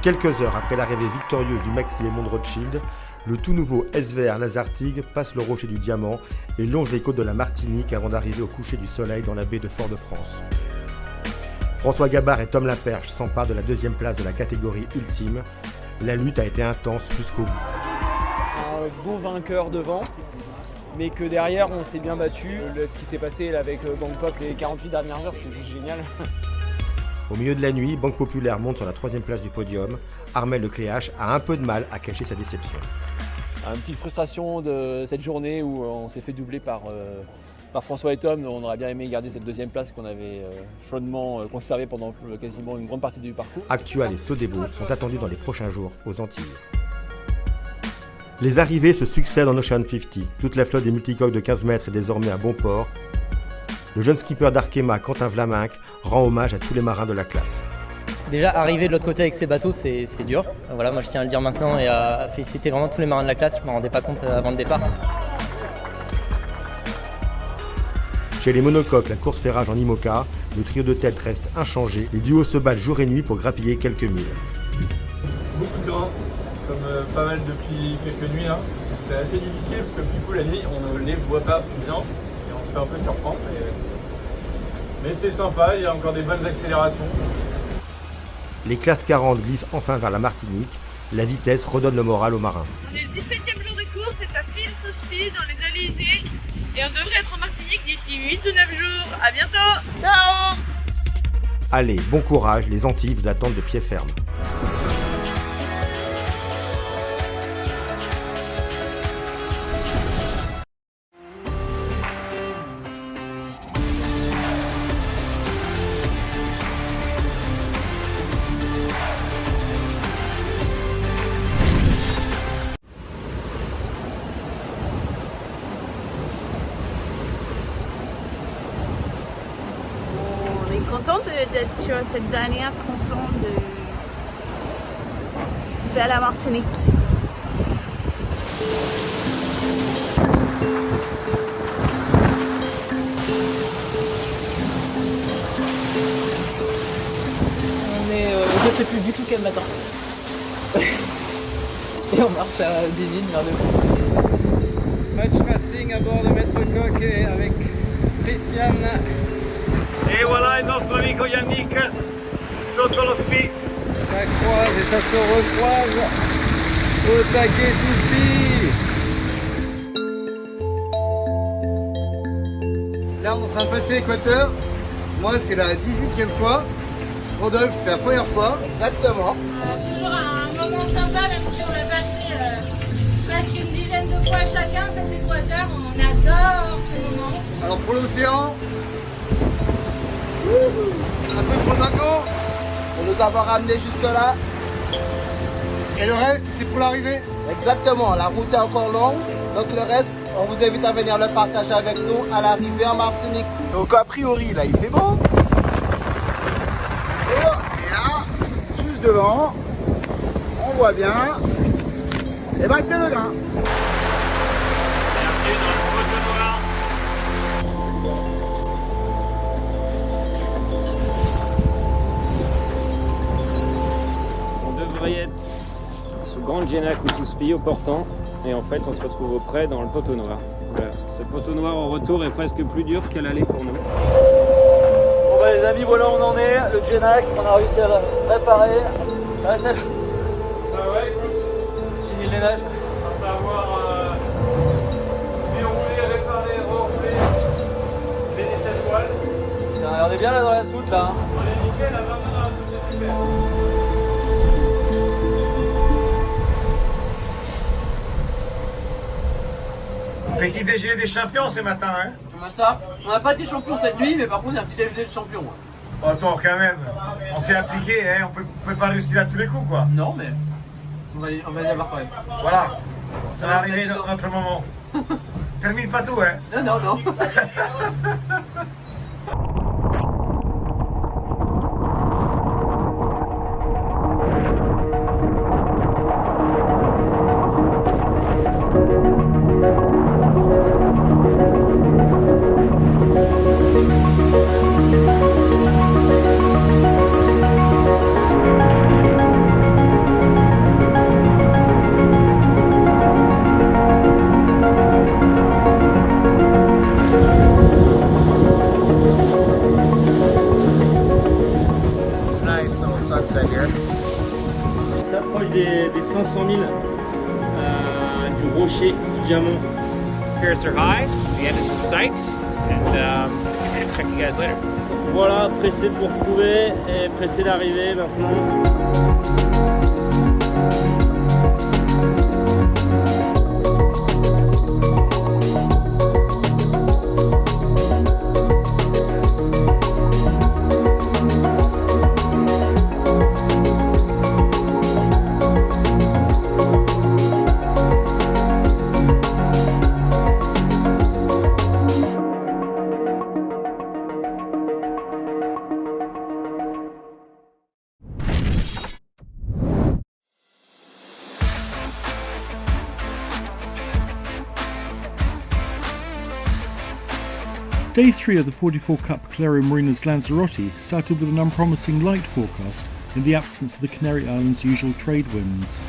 Quelques heures après l'arrivée victorieuse du Maxi Edmund De Rothschild, le tout nouveau SVR Lazartigue passe le rocher du Diamant et longe les côtes de la Martinique avant d'arriver au coucher du soleil dans la baie de Fort-de-France. François Gabard et Tom Laperche s'emparent de la deuxième place de la catégorie ultime. La lutte a été intense jusqu'au bout. Un beau vainqueur devant, mais que derrière on s'est bien battu. Ce qui s'est passé là, avec Bangkok les 48 dernières heures, c'était juste génial. Au milieu de la nuit, Banque Populaire monte sur la troisième place du podium. Armel Lecléache a un peu de mal à cacher sa déception. Une petite frustration de cette journée où on s'est fait doubler par François et Tom. On aurait bien aimé garder cette deuxième place qu'on avait chaudement conservée pendant quasiment une grande partie du parcours. Actual et Sodebo sont attendus dans les prochains jours aux Antilles. Les arrivées se succèdent en Ocean 50. Toute la flotte des multicoques de 15 mètres est désormais à bon port. Le jeune skipper d'Arkema, Quentin Vlaminck, rend hommage à tous les marins de la classe. Déjà, arriver de l'autre côté avec ces bateaux, c'est dur. Voilà, moi je tiens à le dire maintenant et à féliciter vraiment tous les marins de la classe. Je ne m'en rendais pas compte avant le départ. Chez les monocoques, la course fait rage en IMOCA. Le trio de tête reste inchangé. Les duos se battent jour et nuit pour grappiller quelques milles. Beaucoup de grains, comme pas mal depuis quelques nuits là. C'est assez difficile parce que du coup la nuit on ne les voit pas bien et on se fait un peu surprendre. Mais c'est sympa, il y a encore des bonnes accélérations. Les classes 40 glissent enfin vers la Martinique. La vitesse redonne le moral aux marins. On est le 17e jour de course et ça file sous speed dans les Alizés. Et on devrait être en Martinique d'ici 8 ou 9 jours. À bientôt. Ciao. Allez, bon courage, les Antilles vous attendent de pied ferme. On est content d'être sur cette dernière tronçon vers la Martinique. Je sais plus du tout quel matin. Et on marche à 18 vers le coup. Match racing à bord de Maître Coq et avec Christian. Et voilà il nostro amico Yannick sotto lo spi. Ça croise et ça se recroise au taquet sous spi. Là, on est en train de passer l'équateur. Moi, c'est la 18e fois. Rodolphe, c'est la première fois. Exactement. Toujours un moment sympa, même si on l'a passé presque une dizaine de fois chacun cet équateur. On adore ce moment. Alors, pour l'océan, un peu pour le bateau. Pour nous avoir ramenés jusque là. Et le reste, c'est pour l'arrivée. Exactement, la route est encore longue. Donc le reste, on vous invite à venir le partager avec nous à l'arrivée en Martinique. Donc a priori, là, il fait beau. Et là, juste devant, on voit bien. Et ben c'est le grain. On devrait être sous Grande Génac ou sous Spi au portant, et en fait on se retrouve au près dans le poteau noir. Voilà. Ce poteau noir au retour est presque plus dur qu'à l'aller pour nous. Bon bah les amis, voilà où on en est, le Génac, on a réussi à le réparer. Ah, c'est... Ouais, écoute, fini les neiges. après avoir déroulé, réparé, refait les 17 voiles. On est bien là dans la soute là. On est nickel, là vraiment dans la soupe, c'est super. Petit déjeuner des champions ce matin, hein? Ça, on n'a pas été champion cette nuit, mais par contre il y a un petit déjeuner de champion. Oh, attends, quand même, on s'est appliqué, hein? On peut pas réussir à tous les coups, quoi. Non, mais on va y avoir quand même. Voilà, ça va arriver notre moment. Termine pas tout, hein? Non, non, non. 500 000 du rocher, du diamant. Spirits are high, the end is in sight, and check you guys later. Voilà, pressé pour trouver et pressé d'arriver maintenant. Day 3 of the 44 Cup Calero Marinas Lanzarote started with an unpromising light forecast in the absence of the Canary Islands' usual trade winds.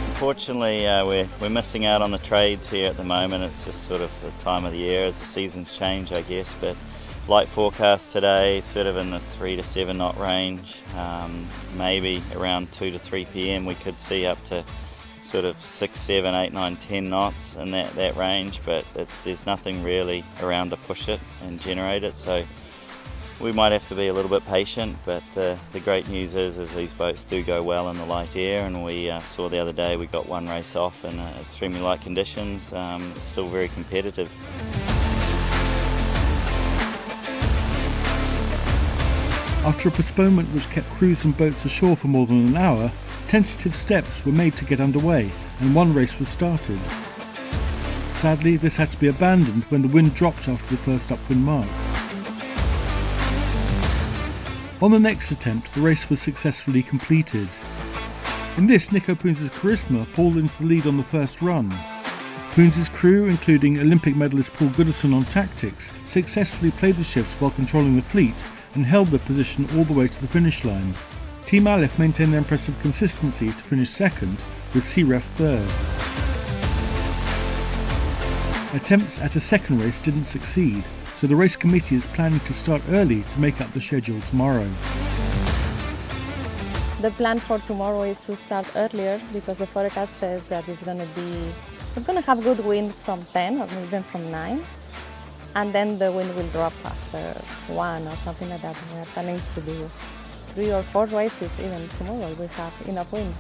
Unfortunately, we're missing out on the trades here at the moment. It's just sort of the time of the year as the seasons change, I guess. But light forecast today, sort of in the 3 to 7 knot range. Maybe around 2 to 3 p.m. we could see up to sort of 6, 7, 8, 9, 10 knots in that range, but there's nothing really around to push it and generate it, so we might have to be a little bit patient. But the great news is these boats do go well in the light air, and we saw the other day we got one race off in extremely light conditions. It's still very competitive. After a postponement which kept crews and boats ashore for more than an hour, tentative steps were made to get underway and one race was started. Sadly, this had to be abandoned when the wind dropped after the first upwind mark. On the next attempt, the race was successfully completed. In this, Nico Poons' Charisma pulled into the lead on the first run. Poons' crew, including Olympic medalist Paul Goodison on tactics, successfully played the shifts while controlling the fleet and held their position all the way to the finish line. Team Aleph maintained their impressive consistency to finish second, with CREF third. Attempts at a second race didn't succeed, so the race committee is planning to start early to make up the schedule tomorrow. The plan for tomorrow is to start earlier because the forecast says that we're going to have good wind from 10 or even from 9, and then the wind will drop after 1 or something like that. We are planning to do 3 or 4 races even tomorrow. We have enough wind.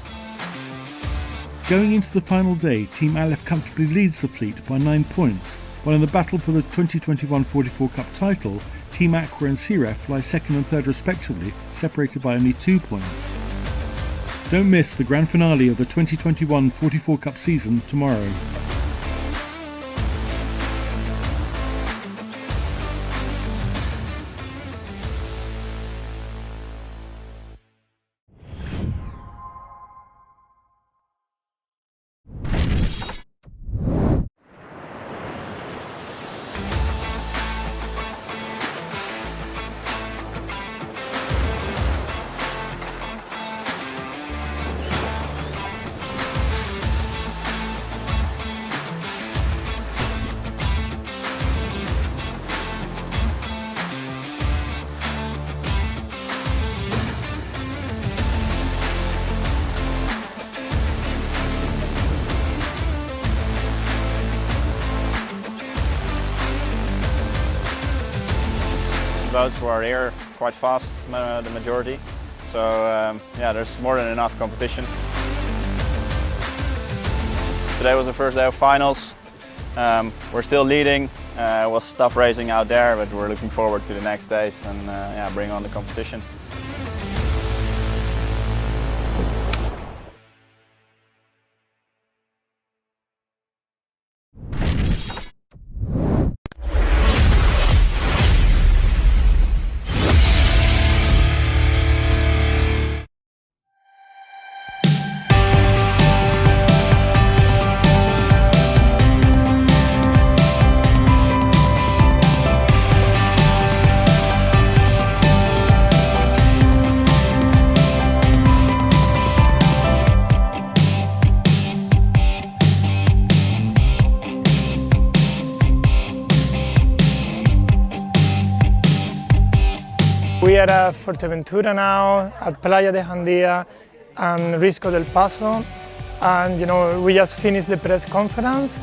Going into the final day, Team Aleph comfortably leads the fleet by 9 points, while in the battle for the 2021 44 Cup title, Team Aqua and CREF lie second and third respectively, separated by only 2 points. Don't miss the grand finale of the 2021 44 Cup season tomorrow. Boats were here quite fast, the majority. So yeah, there's more than enough competition. Today was the first day of finals. We're still leading. We'll stop racing out there, but we're looking forward to the next days and yeah, bring on the competition. We are at Fuerteventura now, at Playa de Jandía, and Risco del Paso. And we just finished the press conference.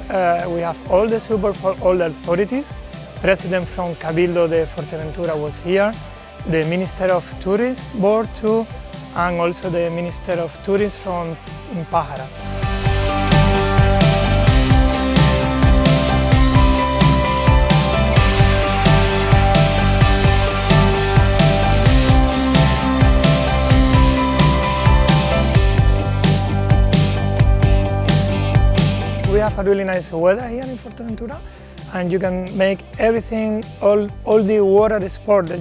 We have all the support for all the authorities. President from Cabildo de Fuerteventura was here, the Minister of Tourism board too, and also the Minister of Tourism from Pájara. We have a really nice weather here in Fuerteventura, and you can make everything, all the water sport that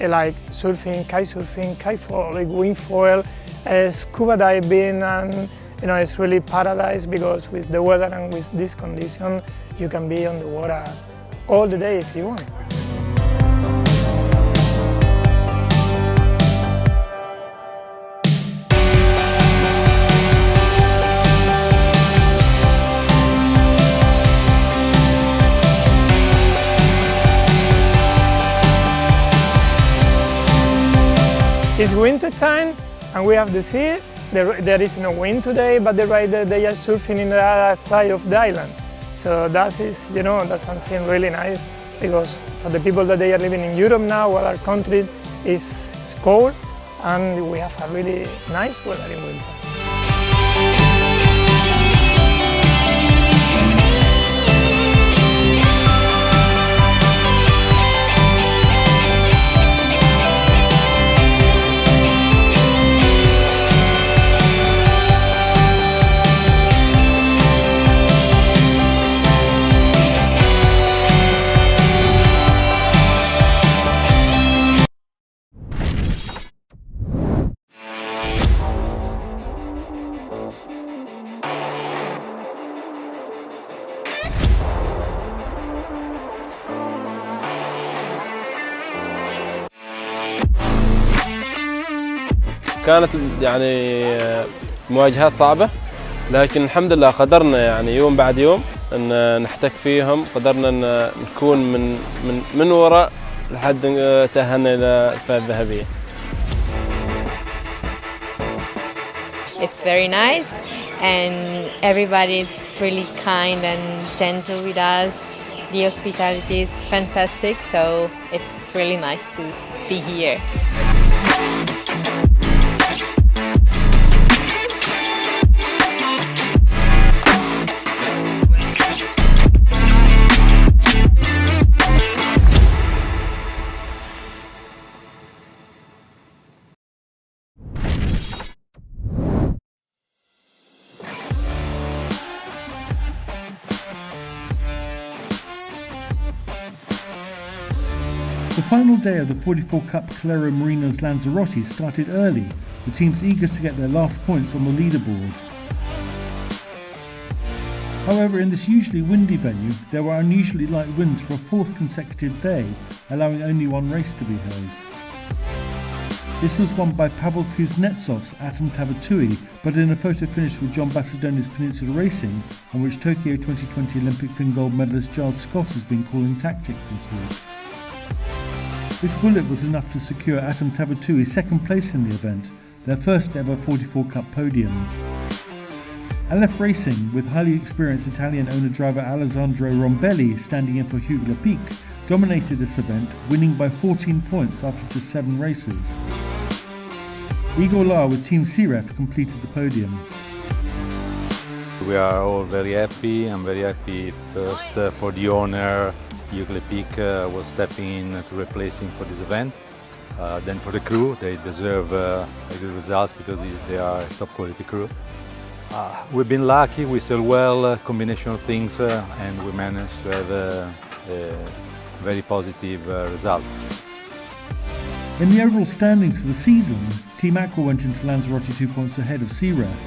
like surfing, kite like wind foil, scuba diving, and it's really paradise because with the weather and with this condition, you can be on the water all the day if you want. It's winter time and we have the sea. There is no wind today, but the rider, they are surfing in the other side of the island. So that's something really nice because for the people that they are living in Europe now, while our country is cold, and we have a really nice weather in winter. كانت مواجهات صعبة، لكن الحمد لله قدرنا يوم بعد يوم ان نحتك فيهم، قدرنا ان نكون من وراء لحد تأهلنا إلى الفائزة الذهبية. It's very nice and everybody is really kind and gentle with us. The hospitality is fantastic, so it's really nice to be here. The final day of the 44 Cup Calero Marinas Lanzarote started early, with teams eager to get their last points on the leaderboard. However, in this usually windy venue, there were unusually light winds for a fourth consecutive day, allowing only one race to be held. This was won by Pavel Kuznetsov's Atom Tavatui, but in a photo finish with John Basadoni's Peninsula Racing, on which Tokyo 2020 Olympic fin gold medalist Giles Scott has been calling tactics this week. This bullet was enough to secure Atom Tavatui's second place in the event, their first ever 44 Cup podium. Aleph Racing, with highly experienced Italian owner-driver Alessandro Rombelli standing in for Hugo Lepic, dominated this event, winning by 14 points after just 7 races. Igor Lar with Team CREF completed the podium. We are all very happy. I'm very happy first for the owner. Hugo Lepic was stepping in to replace him for this event. Then for the crew, they deserve good results because they are a top quality crew. We've been lucky, we sailed well, a combination of things, and we managed to have a very positive result. In the overall standings for the season, Team Aqua went into Lanzarote 2 points ahead of CREF.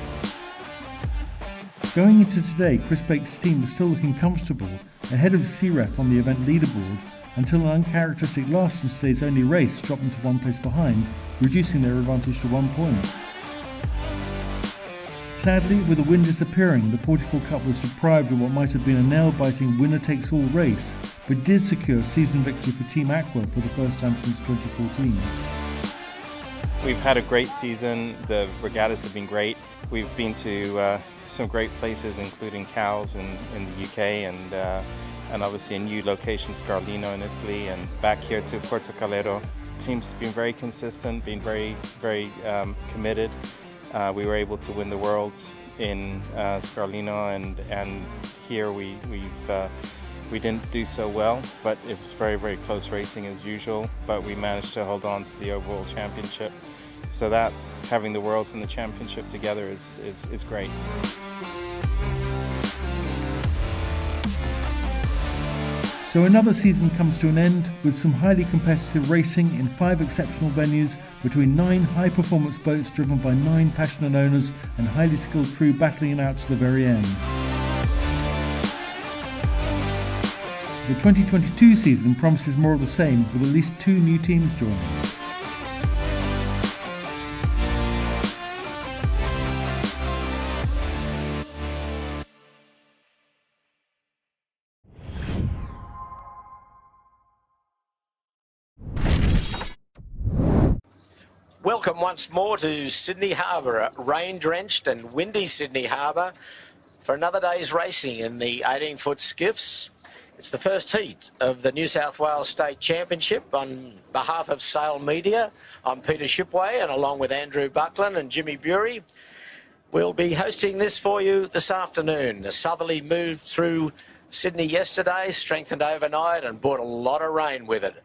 Going into today, Chris Bake's team was still looking comfortable, ahead of CREF on the event leaderboard, until an uncharacteristic last in today's only race dropped them to 1 place behind, reducing their advantage to 1 point. Sadly, with the wind disappearing, the 44 Cup was deprived of what might have been a nail-biting winner-takes-all race, but did secure a season victory for Team Aqua for the first time since 2014. We've had a great season. The regattas have been great. We've been to some great places, including Cowes in the UK, and obviously a new location, Scarlino in Italy, and back here to Porto Calero. Team's been very consistent, been very committed. We were able to win the Worlds in Scarlino, and here we didn't do so well, but it was very close racing as usual, but we managed to hold on to the overall championship. So that having the Worlds and the championship together is great. So another season comes to an end with some highly competitive racing in 5 exceptional venues between 9 high-performance boats driven by 9 passionate owners and highly skilled crew battling it out to the very end. The 2022 season promises more of the same, with at least 2 new teams joining. Welcome once more to Sydney Harbour, rain-drenched and windy Sydney Harbour, for another day's racing in the 18-foot skiffs. It's the first heat of the New South Wales State Championship. On behalf of Sail Media, I'm Peter Shipway, and along with Andrew Buckland and Jimmy Bury, we'll be hosting this for you this afternoon. The southerly moved through Sydney yesterday, strengthened overnight, and brought a lot of rain with it.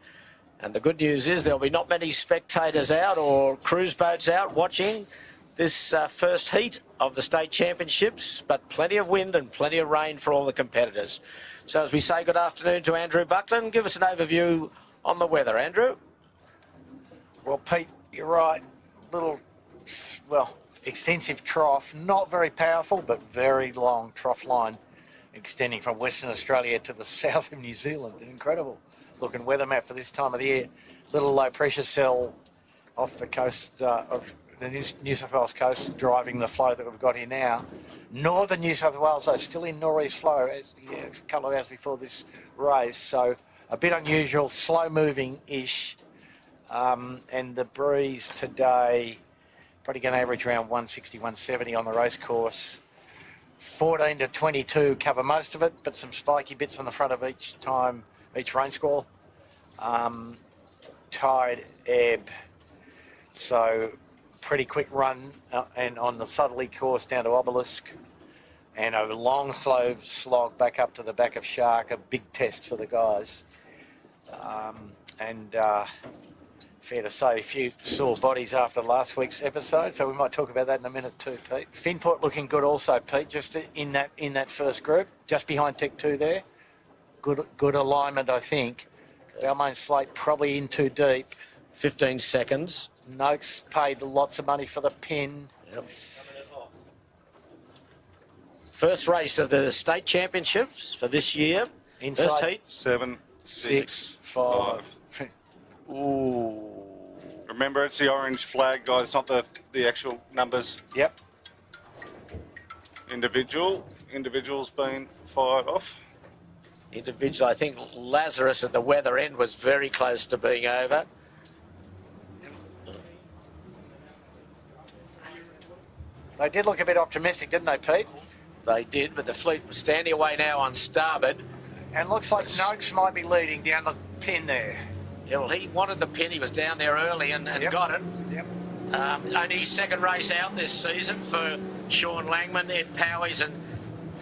And the good news is there'll be not many spectators out or cruise boats out watching this first heat of the state championships, but plenty of wind and plenty of rain for all the competitors. So as we say good afternoon to Andrew Buckland, give us an overview on the weather, Andrew. Well, Pete, you're right. Extensive trough, not very powerful, but very long trough line extending from Western Australia to the south of New Zealand. Incredible looking weather map for this time of the year. Little low pressure cell off the coast of the New South Wales coast, driving the flow that we've got here now. Northern New South Wales, though, still in nor'east flow a couple of hours before this race, so a bit unusual, slow moving-ish, and the breeze today probably going to average around 160, 170 on the race course. 14 to 22 cover most of it, but some spiky bits on the front of each rain squall. Tide, ebb, so pretty quick run, and on the southerly course down to Obelisk, and a long slow slog back up to the back of Shark, a big test for the guys. Fair to say, a few sore bodies after last week's episode, so we might talk about that in a minute too, Pete. Finport looking good also, Pete, just in that first group, just behind Tech 2 there. Good alignment, I think. Balmain Slate probably in too deep. 15 seconds. Noakes paid lots of money for the pin. Yep. First race of the state championships for this year. Inside. First heat. 7, 6, 5. Ooh. Remember, it's the orange flag, guys, not the actual numbers. Yep. Individual's been fired off. Individual, I think Lazarus at the weather end was very close to being over. They did look a bit optimistic, didn't they, Pete? They did, but the fleet was standing away now on starboard. And looks like Noakes might be leading down the pin there. Yeah, well, he wanted the pin. He was down there early and got it. Yep. Only his second race out this season for Sean Langman, Ed Powies and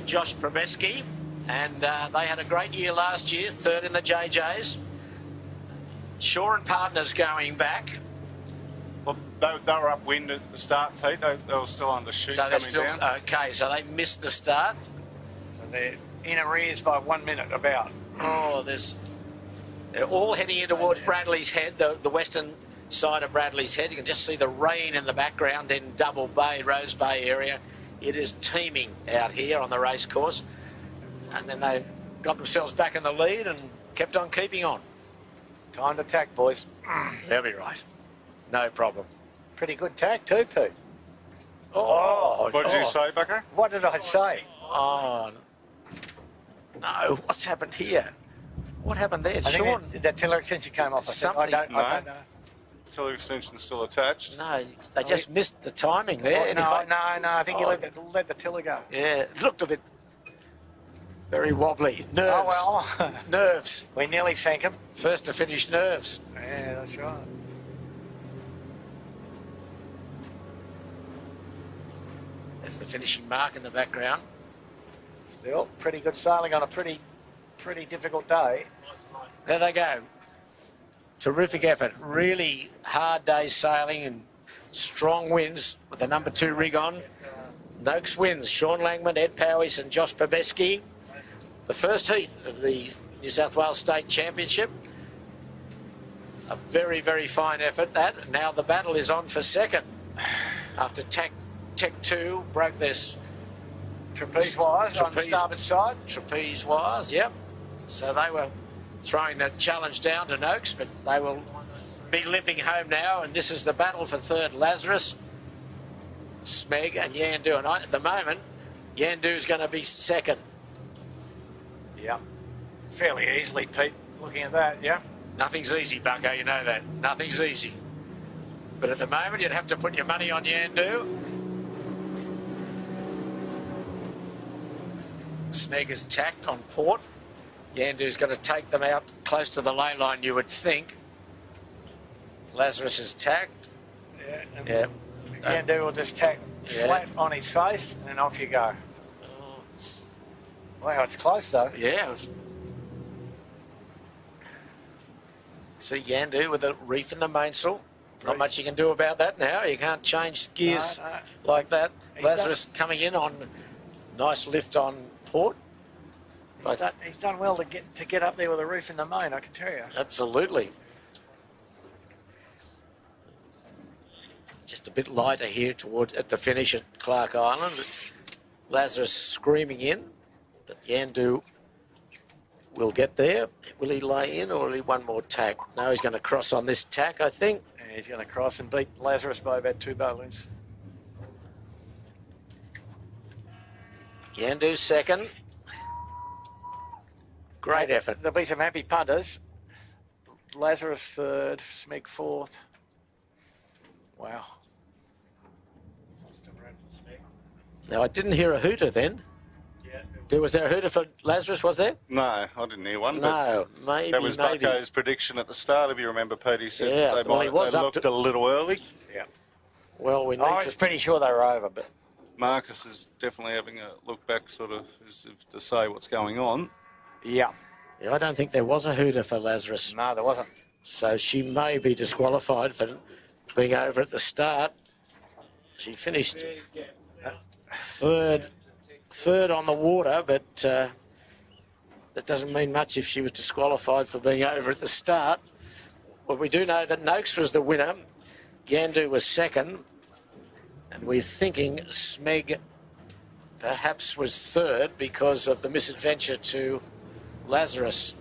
Josh Probeski. And they had a great year last year, third in the JJs. Shaw and Partners going back. Well, they were upwind at the start, Pete. They were still on the chute So coming down. Okay, so they missed the start. So they're in arrears by 1 minute about. Oh, they're all heading in towards Bradley's Head, the western side of Bradley's Head. You can just see the rain in the background in Double Bay, Rose Bay area. It is teeming out here on the race course. And then they got themselves back in the lead and kept on keeping on. Time to tack, boys. They'll be right. No problem. Pretty good tack too, Pete. What did you say, Bucko? What did I say? Oh, no. What's happened here? What happened there? I think that tiller extension came off. I don't know. Tiller extension's still attached. No, they just missed the timing there. No, Anyway. no, I think you let the tiller go. Yeah, it looked a bit very wobbly. Nerves. Oh, well. Nerves. We nearly sank him. First to finish nerves. Yeah, that's right. There's the finishing mark in the background. Still, pretty good sailing on a pretty difficult day. There they go. Terrific effort. Really hard day's sailing and strong winds with the number 2 rig on. Noakes wins. Sean Langman, Ed Powys and Josh Pabeski. The first heat of the New South Wales State Championship. A very, very fine effort that. Now the battle is on for second. After Tech 2 broke this trapeze wires on the starboard side. Trapeze wires, yep. So they were throwing that challenge down to Noakes, but they will be limping home now. And this is the battle for third. Lazarus, Smeg and Yandu. And at the moment, Yandu's going to be second. Yeah, fairly easily, Pete, looking at that, yeah. Nothing's easy, Bucko, you know that. Nothing's easy. But at the moment, you'd have to put your money on Yandu. Smeg is tacked on port. Yandu's going to take them out close to the ley line, you would think. Lazarus is tacked. Yeah. Yandu will just tack flat on his face and off you go. Wow, it's close though. Yeah. See Yandu with a reef in the mainsail. Not much you can do about that now. You can't change gears like that. Lazarus coming in on nice lift on port. He's done well to get up there with a reef in the main, I can tell you. Absolutely. Just a bit lighter here at the finish at Clark Island. Lazarus screaming in, but Yandu will get there. Will he lay in or will he one more tack? No, he's going to cross on this tack, I think. Yeah, he's going to cross and beat Lazarus by about 2 boat lengths. Yandu's second. Great effort. There'll be some happy punters. Lazarus third, Smeg fourth. Wow. Now, I didn't hear a hooter then. Was there a hooter for Lazarus, was there? No, I didn't hear one. No, maybe. That was Bucko's prediction at the start, if you remember, Pete. He said Yeah, they, well, he was they up looked to- a little early. Yeah. Well, we need I was pretty sure they were over, but Marcus is definitely having a look back, sort of, as if to say what's going on. yeah. Yeah, I don't think there was a hooter for Lazarus. No, there wasn't. So she may be disqualified for being over at the start. She finished third on the water, but that doesn't mean much if she was disqualified for being over at the start. Well, we do know that Noakes was the winner. Yandu was second. And we're thinking Smeg perhaps was third because of the misadventure to Lazarus.